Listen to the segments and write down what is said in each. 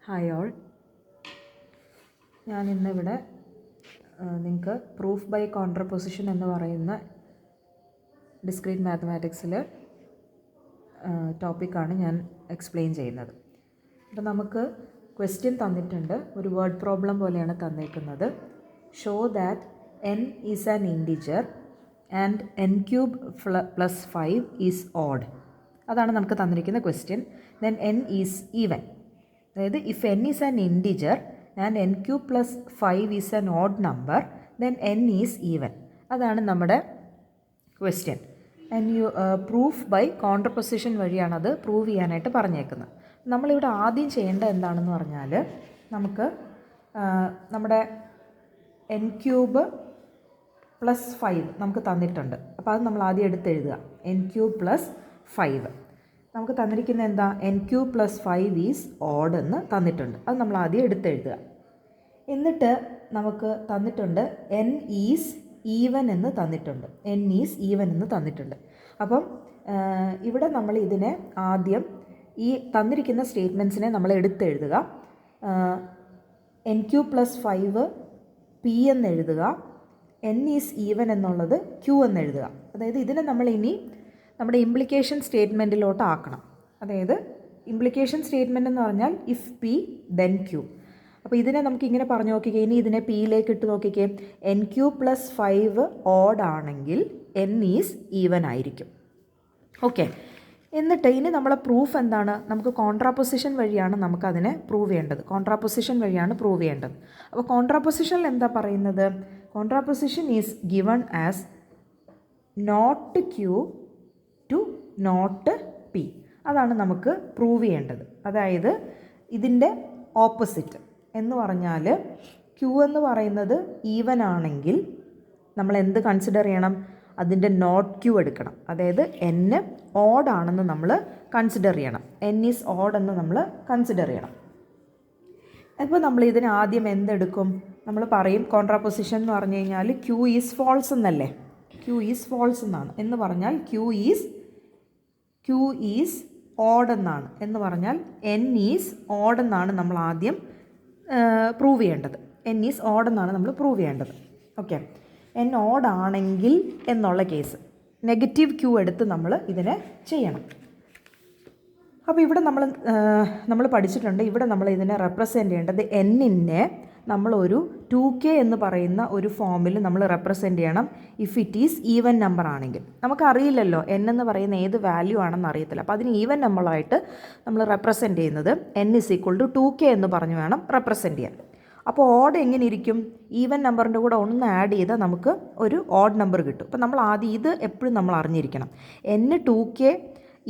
Hi all, ഞാൻ ഇന്നിവിടെ നിങ്ങൾക്ക് പ്രൂഫ് ബൈ കോൺട്രപൊസിഷൻ എന്ന് പറയുന്ന ഡിസ്ക്രീറ്റ് മാത്തമാറ്റിക്സിൽ ടോപ്പിക്കാണ് ഞാൻ എക്സ്പ്ലെയിൻ ചെയ്യുന്നത്. അപ്പോൾ നമുക്ക് ക്വസ്റ്റ്യൻ തന്നിട്ടുണ്ട്, ഒരു വേർഡ് പ്രോബ്ലം പോലെയാണ് തന്നിരിക്കുന്നത്. Show that n is an integer and n³ plus 5 is odd. അതാണ് നമുക്ക് തന്നിരിക്കുന്ന question. Then n is even. അതായത് if n is an integer and n³ plus 5 is an odd number, then n is even. അതാണ് നമ്മുടെ question. And proof by contraposition വഴിയാണ് അത് prove ചെയ്യാനായിട്ട് പറഞ്ഞേക്കുന്നത്. നമ്മളിവിടെ ആദ്യം ചെയ്യേണ്ടത് എന്താണെന്ന് പറഞ്ഞാൽ, നമുക്ക് നമ്മുടെ n³ പ്ലസ് 5 നമുക്ക് തന്നിട്ടുണ്ട്. അപ്പോൾ അത് നമ്മൾ ആദ്യം എടുത്തെഴുതുക. n³ പ്ലസ് 5 നമുക്ക് തന്നിരിക്കുന്നത് എന്താ? n³ പ്ലസ് 5 ഈസ് ഓഡ് എന്ന് തന്നിട്ടുണ്ട്. അത് നമ്മൾ ആദ്യം എടുത്തെഴുതുക. എന്നിട്ട് നമുക്ക് തന്നിട്ടുണ്ട് n ഈസ് ഈവൻ എന്ന് തന്നിട്ടുണ്ട്. n ഈസ് ഈവൻ എന്ന് തന്നിട്ടുണ്ട്. അപ്പം ഇവിടെ നമ്മൾ ഇതിനെ ആദ്യം ഈ തന്നിരിക്കുന്ന സ്റ്റേറ്റ്മെൻറ്റ്സിനെ നമ്മൾ എടുത്തെഴുതുക. n³ plus 5 p എന്നെഴുതുക. n is even എന്നുള്ളത് q എന്നെഴുതുക. അതായത് ഇതിനെ നമ്മൾ ഇനി നമ്മുടെ ഇംപ്ലിക്കേഷൻ സ്റ്റേറ്റ്മെൻറ്റിലോട്ട് ആക്കണം. അതായത് ഇംപ്ലിക്കേഷൻ സ്റ്റേറ്റ്മെൻറ്റ് എന്ന് പറഞ്ഞാൽ ഇഫ് p then q. അപ്പോൾ ഇതിനെ നമുക്ക് ഇങ്ങനെ പറഞ്ഞു നോക്കിക്കേ. ഇനി ഇതിനെ പിയിലേക്ക് ഇട്ട് നോക്കിക്കേ. n³ പ്ലസ് 5 ഓഡ് ആണെങ്കിൽ n ഈസ് ഈവൻ ആയിരിക്കും. ഓക്കെ. എന്നിട്ട് ഇനി നമ്മളെ പ്രൂഫ് എന്താണ്? നമുക്ക് കോൺട്രാപൊസിഷൻ വഴിയാണ് നമുക്കതിനെ പ്രൂവ് ചെയ്യേണ്ടത്. കോൺട്രാപൊസിഷൻ വഴിയാണ് പ്രൂവ് ചെയ്യേണ്ടത്. അപ്പോൾ കോൺട്രാപൊസിഷനിൽ എന്താ പറയുന്നത്? Contraposition is given as not q to not p. അതാണ് നമുക്ക് പ്രൂവ് ചെയ്യേണ്ടത്. അതായത് ഇതിൻ്റെ ഓപ്പോസിറ്റ് എന്ന് പറഞ്ഞാൽ q എന്ന് പറയുന്നത് ഈവൻ ആണെങ്കിൽ നമ്മൾ എന്ത് കൺസിഡർ ചെയ്യണം? അതിൻ്റെ നോട്ട് q എടുക്കണം. അതായത് n ഓഡ് ആണെന്ന് നമ്മൾ കൺസിഡർ ചെയ്യണം. n ഈസ് ഓഡ് എന്ന് നമ്മൾ കൺസിഡർ ചെയ്യണം. അപ്പോൾ നമ്മൾ ഇതിന് ആദ്യം എന്തെടുക്കും? നമ്മൾ പറയും കോൺട്രാപൊസിഷൻ എന്ന് പറഞ്ഞു കഴിഞ്ഞാൽ q ഈസ് ഫോൾസ് എന്നല്ലേ? q ഈസ് ഫോൾസ് എന്നാണ്. എന്ന് പറഞ്ഞാൽ q ഈസ് ഓഡ് എന്നാണ്. എന്ന് പറഞ്ഞാൽ n ഈസ് ഓഡ് എന്നാണ് നമ്മൾ ആദ്യം പ്രൂവ് ചെയ്യേണ്ടത്. n ഈസ് ഓഡ് എന്നാണ് നമ്മൾ പ്രൂവ് ചെയ്യേണ്ടത്. ഓക്കെ. n ഓഡ് ആണെങ്കിൽ എന്നുള്ള കേസ് നെഗറ്റീവ് q എടുത്ത് നമ്മൾ ഇതിനെ ചെയ്യണം. അപ്പോൾ ഇവിടെ നമ്മൾ പഠിച്ചിട്ടുണ്ട്. ഇവിടെ നമ്മൾ ഇതിനെ റെപ്രസെൻ്റ് ചെയ്യേണ്ടത് n-നെ നമ്മളൊരു 2k എന്ന് പറയുന്ന ഒരു ഫോമിൽ നമ്മൾ റെപ്രസെൻ്റ് ചെയ്യണം. If it is even number ആണെങ്കിൽ. നമുക്കറിയില്ലല്ലോ n എന്ന് പറയുന്ന ഏത് വാല്യൂ ആണെന്ന് അറിയത്തില്ല. അപ്പോൾ അതിന് ഈവൻ നമ്പറായിട്ട് നമ്മൾ റെപ്രസെൻ്റ് ചെയ്യുന്നത് n is equal to 2k എന്ന് പറഞ്ഞു വേണം റെപ്രസെൻ്റ് ചെയ്യാൻ. അപ്പോൾ ഓഡ് എങ്ങനെ ഇരിക്കും? ഈവൻ നമ്പറിൻ്റെ കൂടെ ഒന്ന് ആഡ് ചെയ്താൽ നമുക്ക് ഒരു ഓഡ് നമ്പർ കിട്ടും. അപ്പോൾ നമ്മൾ ആദ്യം ഇത് എപ്പോഴും നമ്മൾ അറിഞ്ഞിരിക്കണം. n 2k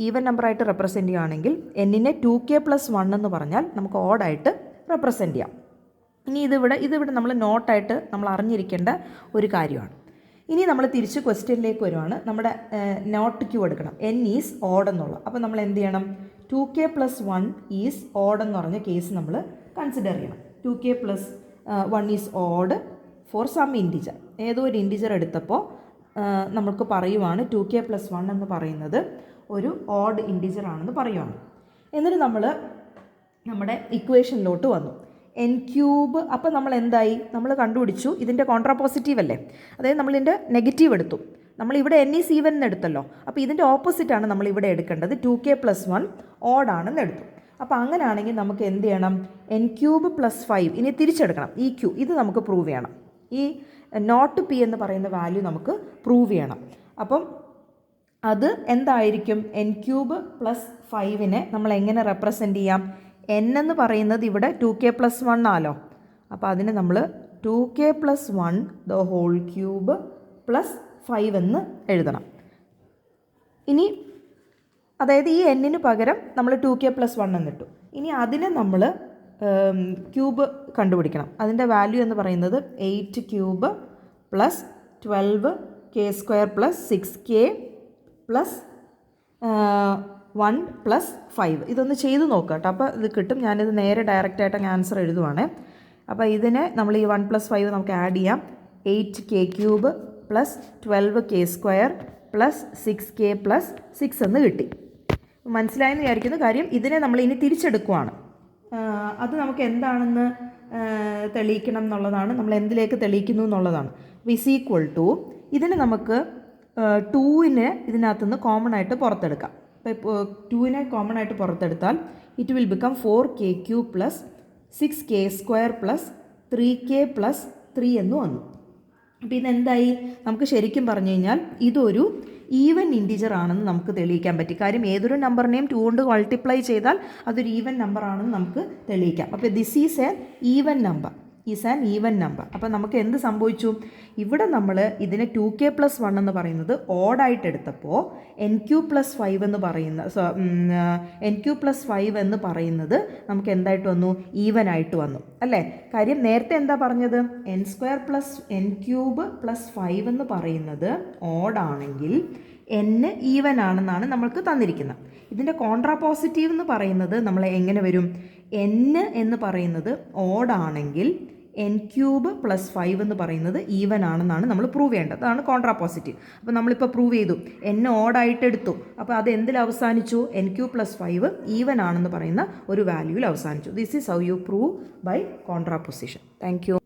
ഈവൻ നമ്പറായിട്ട് റെപ്രസെൻ്റ് ചെയ്യുകയാണെങ്കിൽ n-നെ 2k പ്ലസ് 1 എന്ന് പറഞ്ഞാൽ നമുക്ക് ഓഡായിട്ട് റെപ്രസെൻ്റ് ചെയ്യാം. ഇനി ഇതിവിടെ നമ്മൾ നോട്ടായിട്ട് നമ്മൾ അറിഞ്ഞിരിക്കേണ്ട ഒരു കാര്യമാണ്. ഇനി നമ്മൾ തിരിച്ച് ക്വസ്റ്റ്യനിലേക്ക് വരുവാണ്. നമ്മുടെ നോട്ട് q എടുക്കണം. n ഈസ് ഓഡ് എന്നുള്ള. അപ്പോൾ നമ്മൾ എന്ത് ചെയ്യണം? 2k പ്ലസ് 1 ഈസ് ഓഡ് എന്ന് പറഞ്ഞ കേസ് നമ്മൾ കൺസിഡർ ചെയ്യണം. 2k plus 1 is odd for some integer. ഏതോ ഒരു ഇൻറ്റിജർ എടുത്തപ്പോൾ നമുക്ക് പറയുവാണ് 2k പ്ലസ് 1 എന്ന് പറയുന്നത് ഒരു ഓഡ് ഇൻറ്റിജർ ആണെന്ന് പറയുവാണ്. എന്നിട്ട് നമ്മൾ നമ്മുടെ ഇക്വേഷനിലോട്ട് വന്നു. n³ അപ്പോൾ നമ്മൾ എന്തായി? നമ്മൾ കണ്ടുപിടിച്ചു ഇതിൻ്റെ കോൺട്രാപോസിറ്റീവ് അല്ലേ? അതായത് നമ്മളിതിൻ്റെ നെഗറ്റീവ് എടുത്തു. നമ്മളിവിടെ n ഈസ് ഈവൻ എന്ന് എടുത്തല്ലോ. അപ്പോൾ ഇതിൻ്റെ ഓപ്പോസിറ്റാണ് നമ്മളിവിടെ എടുക്കേണ്ടത്. 2k പ്ലസ് 1 ഓഡ് ആണെന്ന് എടുത്തു. അപ്പോൾ അങ്ങനെയാണെങ്കിൽ നമുക്ക് എന്ത് ചെയ്യണം? n³ പ്ലസ് 5 ഇനി തിരിച്ചെടുക്കണം. ഈ q ഇത് നമുക്ക് പ്രൂവ് ചെയ്യണം. ഈ നോട്ട് p എന്ന് പറയുന്ന വാല്യൂ നമുക്ക് പ്രൂവ് ചെയ്യണം. അപ്പം അത് എന്തായിരിക്കും? n³ പ്ലസ് 5-നെ നമ്മൾ എങ്ങനെ റെപ്രസെൻ്റ് ചെയ്യാം? n എന്ന് പറയുന്നത് ഇവിടെ 2k പ്ലസ് 1 ആലോ. അപ്പോൾ അതിന് നമ്മൾ 2k plus 1 the whole cube plus 5 എന്ന് എഴുതണം. ഇനി അതായത് ഈ n-ന് പകരം നമ്മൾ 2k പ്ലസ് 1 എന്നിട്ടു. ഇനി അതിനെ നമ്മൾ ക്യൂബ് കണ്ടുപിടിക്കണം. അതിൻ്റെ വാല്യൂ എന്ന് പറയുന്നത് 8³ plus 12k² plus 6k plus 1 plus 5. ഇതൊന്ന് ചെയ്ത് നോക്കുക കേട്ടോ. അപ്പോൾ ഇത് കിട്ടും. ഞാനിത് നേരെ ഡയറക്റ്റായിട്ട് ആൻസർ എഴുതുവാണ്. അപ്പോൾ ഇതിനെ നമ്മൾ ഈ 1 പ്ലസ് 5 നമുക്ക് ആഡ് ചെയ്യാം. 8k³ plus 12k² plus 6k plus 6 എന്ന് കിട്ടി. മനസ്സിലായെന്ന് വിചാരിക്കുന്ന കാര്യം. ഇതിനെ നമ്മൾ ഇനി തിരിച്ചെടുക്കുവാണ്. അത് നമുക്ക് എന്താണെന്ന് തെളിയിക്കണം എന്നുള്ളതാണ്, നമ്മൾ എന്തിലേക്ക് തെളിയിക്കുന്നു എന്നുള്ളതാണ്. ഇസ് ഈക്വൽ ടു ഇതിന് നമുക്ക് 2നെ ഇതിനകത്തുനിന്ന് കോമൺ ആയിട്ട് പുറത്തെടുക്കാം. ഇപ്പോൾ 2നെ കോമൺ ആയിട്ട് പുറത്തെടുത്താൽ it will become 4k³ plus 6k² plus 3k plus 3 എന്ന് വന്നു. അപ്പോൾ ഇതെന്തായി? നമുക്ക് ശരിക്കും പറഞ്ഞു കഴിഞ്ഞാൽ ഇതൊരു ഈവൻ ഇൻറ്റിജർ ആണെന്ന് നമുക്ക് തെളിയിക്കാൻ പറ്റി. കാര്യം ഏതൊരു നമ്പറിനെയും 2 കൊണ്ട് മൾട്ടിപ്ലൈ ചെയ്താൽ അതൊരു ഈവൻ നമ്പർ ആണെന്ന് നമുക്ക് തെളിയിക്കാം. അപ്പോൾ this is N even number, അപ്പോൾ നമുക്ക് എന്ത് സംഭവിച്ചു? ഇവിടെ നമ്മൾ ഇതിനെ 2k+1 എന്ന് പറയുന്നത് ഓഡായിട്ട് എടുത്തപ്പോൾ n3+5 എന്ന് പറയുന്ന n3+5 എന്ന് പറയുന്നത് നമുക്ക് എന്തായിട്ട് വന്നു? ഈവൻ ആയിട്ട് വന്നു അല്ലേ? കാര്യം നേരത്തെ എന്താ പറഞ്ഞത്? n² + n³ + 5 എന്ന് പറയുന്നത് ഓഡാണെങ്കിൽ n ഈവൻ ആണെന്നാണ് നമ്മൾക്ക് തന്നിരിക്കുന്നത്. ഇതിൻ്റെ കോൺട്രാപോസിറ്റീവ് എന്ന് പറയുന്നത് നമ്മൾ എങ്ങനെ വരും? n എന്ന് പറയുന്നത് ഓഡാണെങ്കിൽ n³ + 5 എന്ന് പറയുന്നത് ഈവൻ ആണെന്നാണ് നമ്മൾ പ്രൂവ് ചെയ്യേണ്ടത്. അതാണ് കോൺട്രാപോസിറ്റീവ്. അപ്പോൾ നമ്മളിപ്പോൾ പ്രൂവ് ചെയ്തു, n ഓഡായിട്ട് എടുത്തു. അപ്പോൾ അത് എന്തിൽ അവസാനിച്ചു? n³ + 5 ഈവൻ ആണെന്ന് പറയുന്ന ഒരു വാല്യൂവിൽ അവസാനിച്ചു. This is how you prove by contraposition. Thank U.